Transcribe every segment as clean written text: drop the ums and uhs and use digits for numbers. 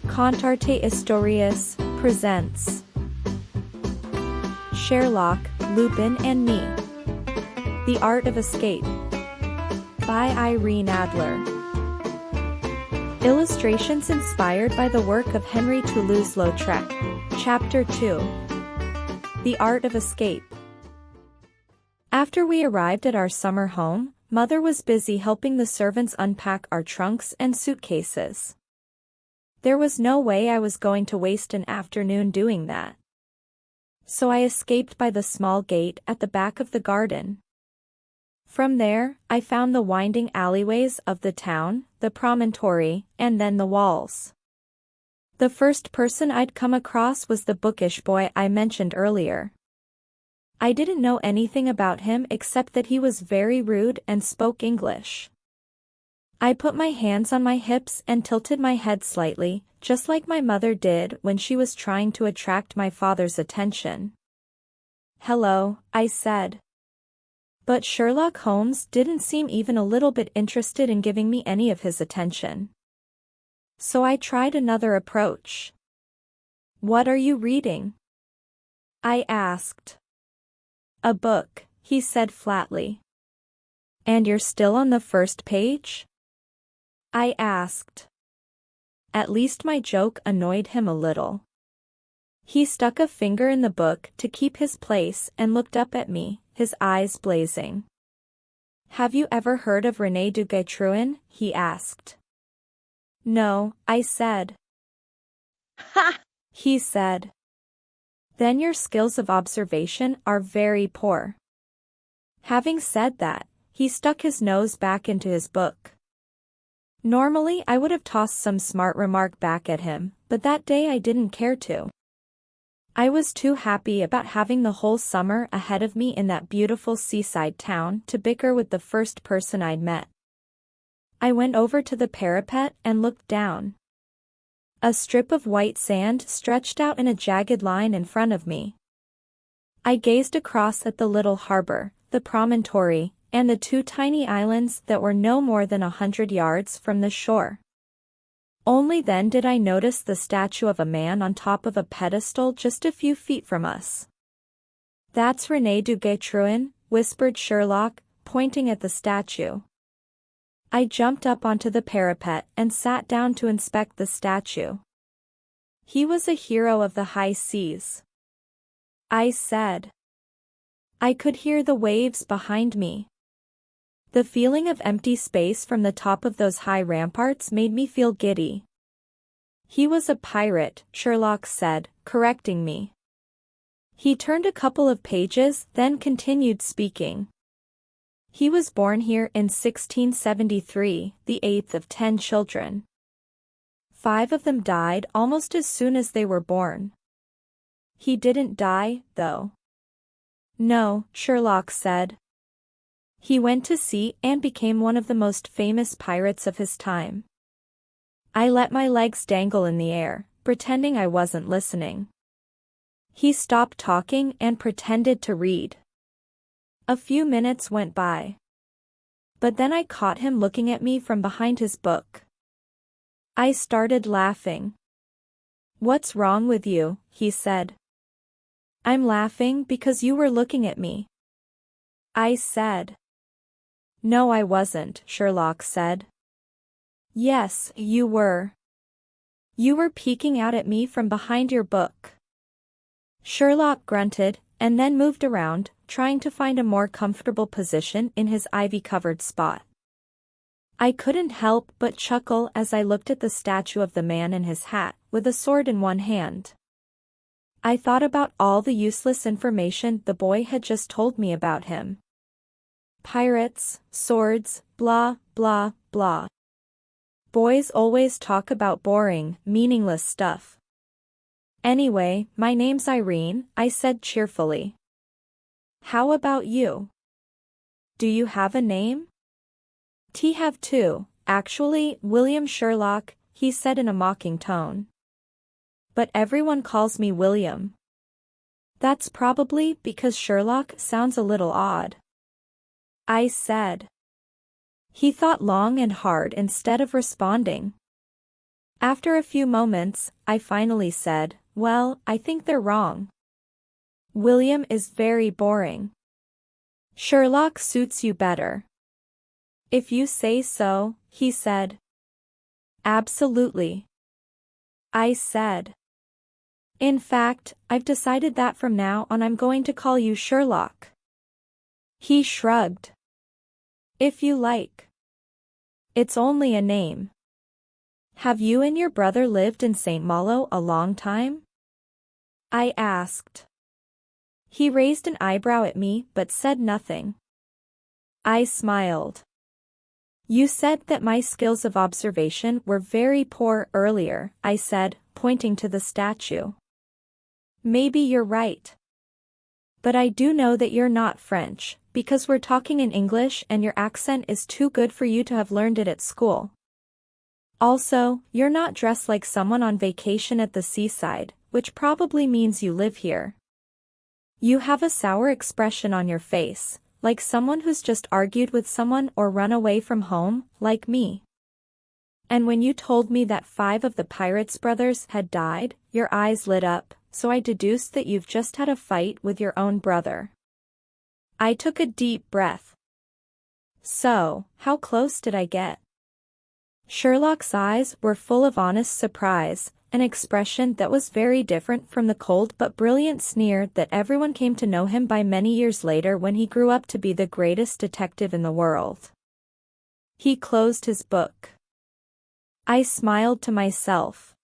Contarte Historias presents Sherlock, Lupin and Me. The Art of Escape by Irene Adler. Illustrations inspired by the work of Henri Toulouse-Lautrec. Chapter 2. The Art of Escape. After we arrived at our summer home, Mother was busy helping the servants unpack our trunks and suitcases. There was no way I was going to waste an afternoon doing that. So I escaped by the small gate at the back of the garden. From there, I found the winding alleyways of the town, the promontory, and then the walls. The first person I'd come across was the bookish boy I mentioned earlier. I didn't know anything about him except that he was very rude and spoke English. I put my hands on my hips and tilted my head slightly, just like my mother did when she was trying to attract my father's attention. "Hello," I said. But Sherlock Holmes didn't seem even a little bit interested in giving me any of his attention. So I tried another approach. "What are you reading?" I asked. "A book," he said flatly. "And you're still on the first page?" I asked. At least my joke annoyed him a little. He stuck a finger in the book to keep his place and looked up at me, his eyes blazing. "Have you ever heard of René du Guesclin?" he asked. "No," I said. "Ha!" he said. "Then your skills of observation are very poor." Having said that, he stuck his nose back into his book. Normally I would have tossed some smart remark back at him, but that day I didn't care to. I was too happy about having the whole summer ahead of me in that beautiful seaside town to bicker with the first person I'd met. I went over to the parapet and looked down. A strip of white sand stretched out in a jagged line in front of me. I gazed across at the little harbor, the promontory, and the two tiny islands that were no more than 100 yards from the shore. Only then did I notice the statue of a man on top of a pedestal just a few feet from us. "That's René du Guesclin," whispered Sherlock, pointing at the statue. I jumped up onto the parapet and sat down to inspect the statue. "He was a hero of the high seas," I said. I could hear the waves behind me. The feeling of empty space from the top of those high ramparts made me feel giddy. "He was a pirate," Sherlock said, correcting me. He turned a couple of pages, then continued speaking. "He was born here in 1673, the 8th of 10 children. 5 of them died almost as soon as they were born. He didn't die, though." "No," Sherlock said. "He went to sea and became one of the most famous pirates of his time." I let my legs dangle in the air, pretending I wasn't listening. He stopped talking and pretended to read. A few minutes went by. But then I caught him looking at me from behind his book. I started laughing. "What's wrong with you?" he said. "I'm laughing because you were looking at me," I said. "No, I wasn't," Sherlock said. "Yes, you were. You were peeking out at me from behind your book." Sherlock grunted, and then moved around, trying to find a more comfortable position in his ivy-covered spot. I couldn't help but chuckle as I looked at the statue of the man in his hat, with a sword in one hand. I thought about all the useless information the boy had just told me about him. Pirates, swords, blah, blah, blah. Boys always talk about boring, meaningless stuff. "Anyway, my name's Irene," I said cheerfully. "How about you? Do you have a name?" "Have two, actually, William Sherlock," he said in a mocking tone. "But everyone calls me William." "That's probably because Sherlock sounds a little odd," I said. He thought long and hard instead of responding. After a few moments, I finally said, "Well, I think they're wrong. William is very boring. Sherlock suits you better." "If you say so," he said. "Absolutely," I said. "In fact, I've decided that from now on I'm going to call you Sherlock." He shrugged. "If you like. It's only a name." "Have you and your brother lived in St. Malo a long time?" I asked. He raised an eyebrow at me but said nothing. I smiled. "You said that my skills of observation were very poor earlier," I said, pointing to the statue. "Maybe you're right. But I do know that you're not French, because we're talking in English and your accent is too good for you to have learned it at school. Also, you're not dressed like someone on vacation at the seaside, which probably means you live here. You have a sour expression on your face, like someone who's just argued with someone or run away from home, like me. And when you told me that 5 of the pirates' brothers had died, your eyes lit up, so I deduced that you've just had a fight with your own brother." I took a deep breath. "So, how close did I get?" Sherlock's eyes were full of honest surprise, an expression that was very different from the cold but brilliant sneer that everyone came to know him by many years later when he grew up to be the greatest detective in the world. He closed his book. I smiled to myself.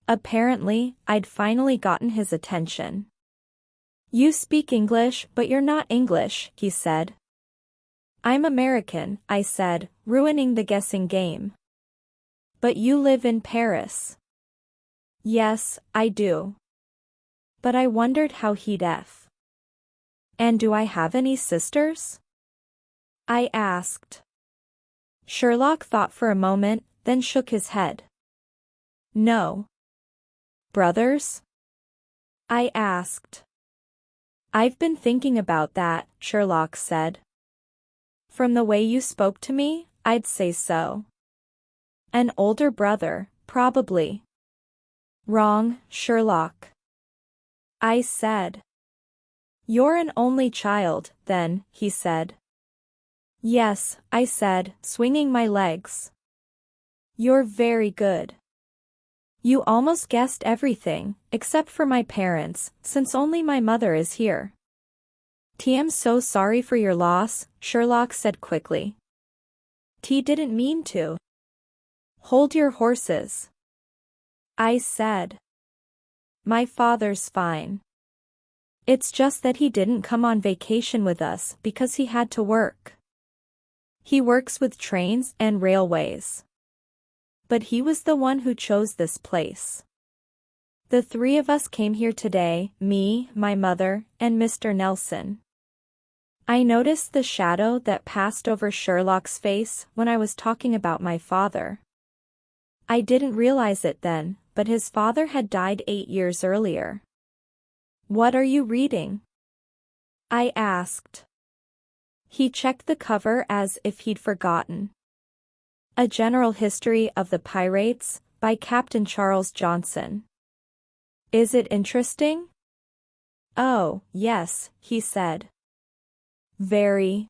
Apparently, I'd finally gotten his attention. "You speak English, but you're not English," he said. "I'm American," I said, ruining the guessing game. "But you live in Paris." "Yes, I do." But I wondered how he'd f. "And do I have any sisters?" I asked. Sherlock thought for a moment, then shook his head. "No." "Brothers?" I asked. "I've been thinking about that," Sherlock said. "From the way you spoke to me, I'd say so. An older brother, probably." "Wrong, Sherlock," I said. "You're an only child, then," he said. "Yes," I said, swinging my legs. "You're very good. You almost guessed everything, except for my parents, since only my mother is here." "I'm so sorry for your loss," Sherlock said quickly. "T didn't mean to." "Hold your horses," I said. "My father's fine. It's just that he didn't come on vacation with us because he had to work. He works with trains and railways. But he was the one who chose this place. The 3 of us came here today, me, my mother, and Mr. Nelson." I noticed the shadow that passed over Sherlock's face when I was talking about my father. I didn't realize it then, but his father had died 8 years earlier. "What are you reading?" I asked. He checked the cover as if he'd forgotten. "A General History of the Pirates, by Captain Charles Johnson." "Is it interesting?" "Oh, yes," he said. "Very."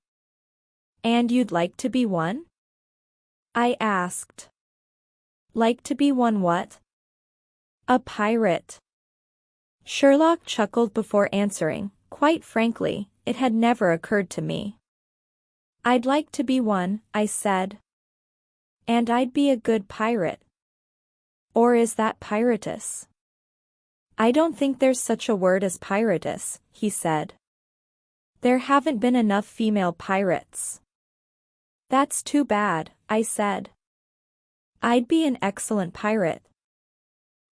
"And you'd like to be one?" I asked. "Like to be one what?" "A pirate." Sherlock chuckled before answering. Quite frankly, it had never occurred to me. "I'd like to be one," I said. "And I'd be a good pirate." "Or is that piratus?" "I don't think there's such a word as piratus," he said. "There haven't been enough female pirates." "That's too bad," I said. "I'd be an excellent pirate.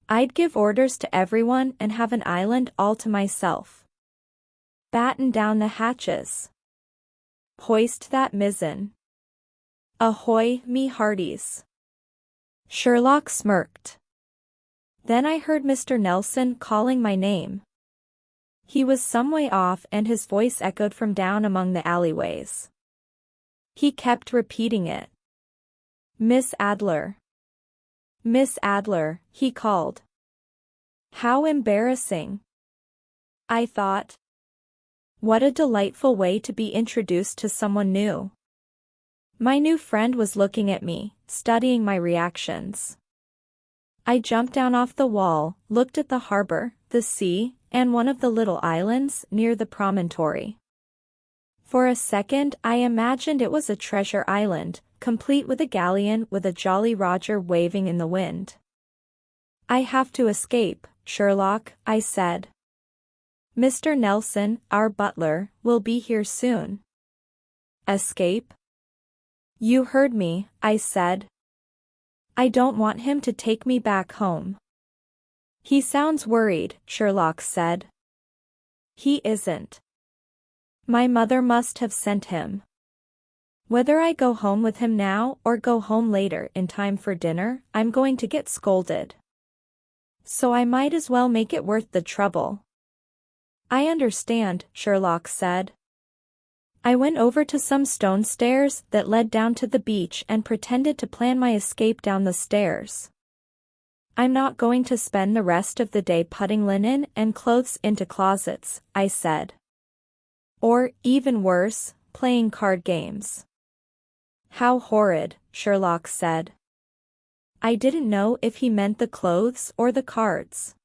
I'd give orders to everyone and have an island all to myself. Batten down the hatches. Hoist that mizzen. Ahoy, me hearties." Sherlock smirked. Then I heard Mr. Nelson calling my name. He was some way off and his voice echoed from down among the alleyways. He kept repeating it. "Miss Adler." Miss Adler, he called. How embarrassing. I thought. What a delightful way to be introduced to someone new. My new friend was looking at me, studying my reactions. I jumped down off the wall, looked at the harbor, the sea, and one of the little islands near the promontory. For a second I imagined it was a treasure island, complete with a galleon with a Jolly Roger waving in the wind. I have to escape, Sherlock, I said. Mr. Nelson, our butler, will be here soon. Escape? You heard me, I said. I don't want him to take me back home. He sounds worried, Sherlock said. He isn't. My mother must have sent him. Whether I go home with him now or go home later in time for dinner, I'm going to get scolded. So I might as well make it worth the trouble. I understand, Sherlock said. I went over to some stone stairs that led down to the beach and pretended to plan my escape down the stairs. I'm not going to spend the rest of the day putting linen and clothes into closets, I said. Or, even worse, playing card games. How horrid, Sherlock said. I didn't know if he meant the clothes or the cards.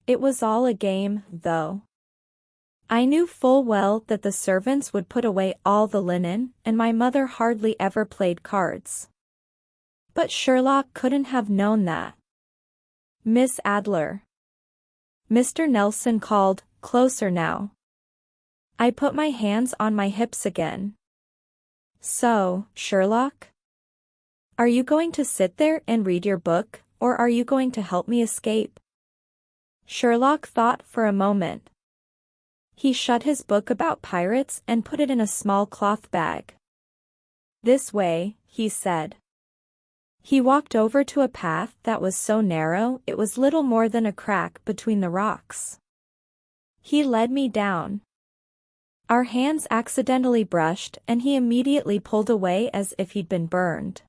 It was all a game, though. I knew full well that the servants would put away all the linen, and my mother hardly ever played cards. But Sherlock couldn't have known that. Miss Adler. Mr. Nelson called, closer now. I put my hands on my hips again. So, Sherlock? Are you going to sit there and read your book, or are you going to help me escape? Sherlock thought for a moment. He shut his book about pirates and put it in a small cloth bag. This way, he said. He walked over to a path that was so narrow it was little more than a crack between the rocks. He led me down. Our hands accidentally brushed and he immediately pulled away as if he'd been burned.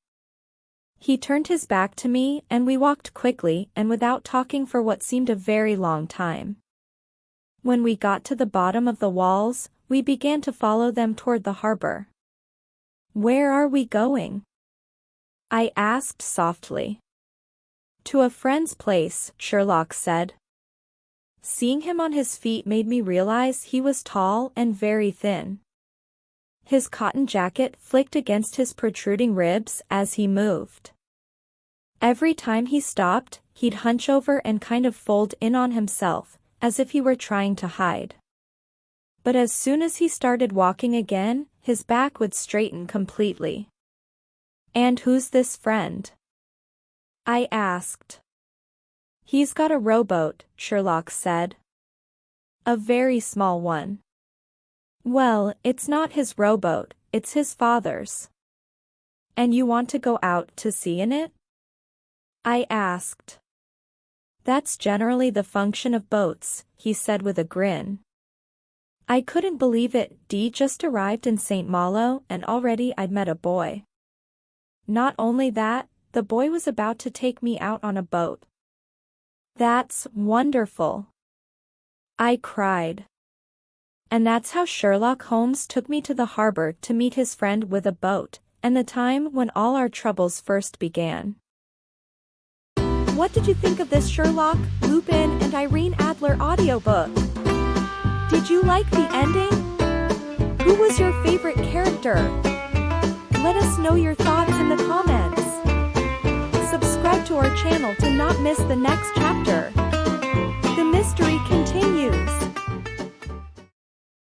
He turned his back to me and we walked quickly and without talking for what seemed a very long time. When we got to the bottom of the walls, we began to follow them toward the harbor. Where are we going? I asked softly. To a friend's place, Sherlock said. Seeing him on his feet made me realize he was tall and very thin. His cotton jacket flicked against his protruding ribs as he moved. Every time he stopped, he'd hunch over and kind of fold in on himself, as if he were trying to hide. But as soon as he started walking again, his back would straighten completely. And who's this friend? I asked. He's got a rowboat, Sherlock said. A very small one. Well, it's not his rowboat, it's his father's. And you want to go out to sea in it? I asked. That's generally the function of boats, he said with a grin. I couldn't believe it. Dee just arrived in St. Malo and already I'd met a boy. Not only that, the boy was about to take me out on a boat. That's wonderful. I cried. And that's how Sherlock Holmes took me to the harbor to meet his friend with a boat, and the time when all our troubles first began. What did you think of this Sherlock, Lupin and Irene Adler audiobook? Did you like the ending? Who was your favorite character? Let us know your thoughts in the comments. Subscribe to our channel to not miss the next chapter.